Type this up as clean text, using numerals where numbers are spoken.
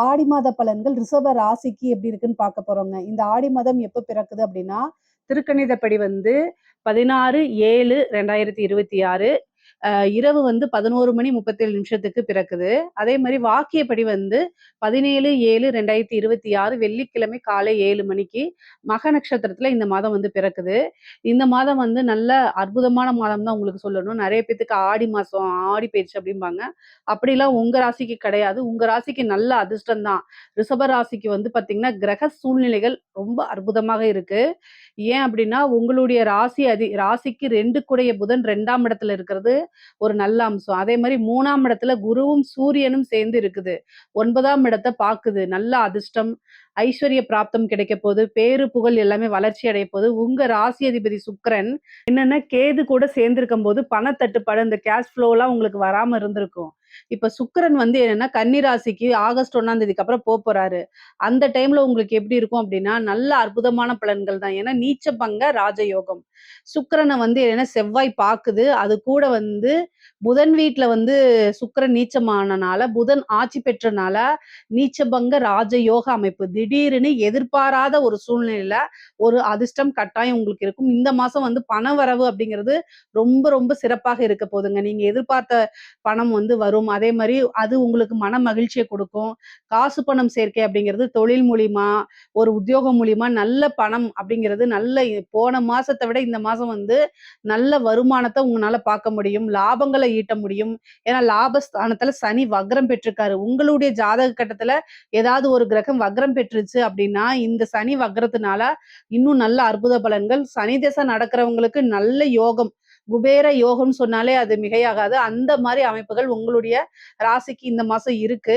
ஆடி மாத பலன்கள் ரிஷப ராசிக்கு எப்படி இருக்குன்னு பார்க்க போறோங்க. இந்த ஆடி மாதம் எப்ப பிறக்குது அப்படின்னா, திருக்கணிதப்படி வந்து 16/7/2026 இரவு வந்து 11:37 பிறக்குது. அதே மாரி வாக்கியப்படி வந்து 17/7/2026 வெள்ளிக்கிழமை காலை 7 மணிக்கு மக நட்சத்திரத்துல இந்த மாதம் வந்து பிறக்குது. இந்த மாதம் வந்து நல்ல அற்புதமான மாதம் தான் உங்களுக்கு சொல்லணும். நெறைய பேத்துக்கு ஆடி மாசம், ஆடி பெயர்ச்சி அப்படிம்பாங்க. அப்படிலாம் உங்க ராசிக்கு கிடையாது. உங்க ராசிக்கு நல்ல அதிர்ஷ்டம் தான். ரிஷப ராசிக்கு வந்து பார்த்தீங்கன்னா, கிரக சூழ்நிலைகள் ரொம்ப அற்புதமாக இருக்கு. ஏன் அப்படின்னா, உங்களுடைய ராசிக்கு 2 கூடைய புதன் 2ஆம் இடத்துல இருக்கிறது ஒரு நல்ல அம்சம். அதே மாரி 3ஆம் இடத்துல குருவும், சூரியனும் சேர்ந்து இருக்குது. 9ஆம் இடத்த பாக்குது. நல்ல அதிர்ஷ்டம், ஐஸ்வர்ய பிராப்தம் கிடைக்கப் போது, பேரு புகழ் எல்லாமே வளர்ச்சி அடையப் போது. உங்க ராசி அதிபதி சுக்கிரன் என்னன்னா கேது கூட சேர்ந்திருக்கும்போது பணத்தட்டுப்பாடு, இந்த கேஷ் ஃப்ளோலாம் உங்களுக்கு வராம இருந்திருக்கும். இப்ப சுக்கிரன் வந்து என்னன்னா கன்னி ராசிக்கு ஆகஸ்ட் 1ஆம் தேதிக்கு அப்புறம் போறாரு. அந்த டைம்ல உங்களுக்கு எப்படி இருக்கும் அப்படின்னா, நல்ல அற்புதமான பலன்கள் தான். ஏன்னா நீச்ச பங்க ராஜயோகம். சுக்கிரன வந்து என்னன்னா செவ்வாய் பாக்குது. அது கூட வந்து புதன் வீட்ல வந்து சுக்கிரன் நீச்சமானனால, புதன் ஆட்சி பெற்றனால, நீச்சபங்க ராஜயோக அமைப்பு. திடீர்னு எதிர்பாராத ஒரு சூழ்நிலையில ஒரு அதிர்ஷ்டம் கட்டாயம் உங்களுக்கு இருக்கும். இந்த மாசம் வந்து பணவரவு அப்படிங்கிறது ரொம்ப ரொம்ப சிறப்பாக இருக்க போதுங்க. நீங்க எதிர்பார்த்த பணம் வந்து வரும். அதே மாரி அது உங்களுக்கு மன மகிழ்ச்சிய குடுக்கும். காசு பணம் சேர்க்கை அப்படிங்கிறது தொழில் மூலியமா, ஒரு உத்தியோகம் மூலியமா நல்ல பணம் அப்படிங்கிறது நல்ல போன மாசத்த விட இந்த மாசம் வந்து நல்ல வருமானத்த உங்கனால பார்க்க முடியும். லாபங்கள ஈட்ட முடியும். ஏன்னா லாபஸ்தானத்துல சனி வக்ரம் பெற்றிருக்காரு. உங்களுடைய ஜாதக கட்டத்துல ஏதாவது ஒரு கிரகம் வக்ரம் பெற்றுச்சு அப்படின்னா, இந்த சனி வக்ரத்தினால இன்னும் நல்ல அற்புத பலன்கள். சனி திசை நடக்கிறவங்களுக்கு நல்ல யோகம். குபேர யோகம்னு சொன்னாலே அது மிகையாகாது. அந்த மாரி அமைப்புகள் உங்களுடைய ராசிக்கு இந்த மாசம் இருக்கு.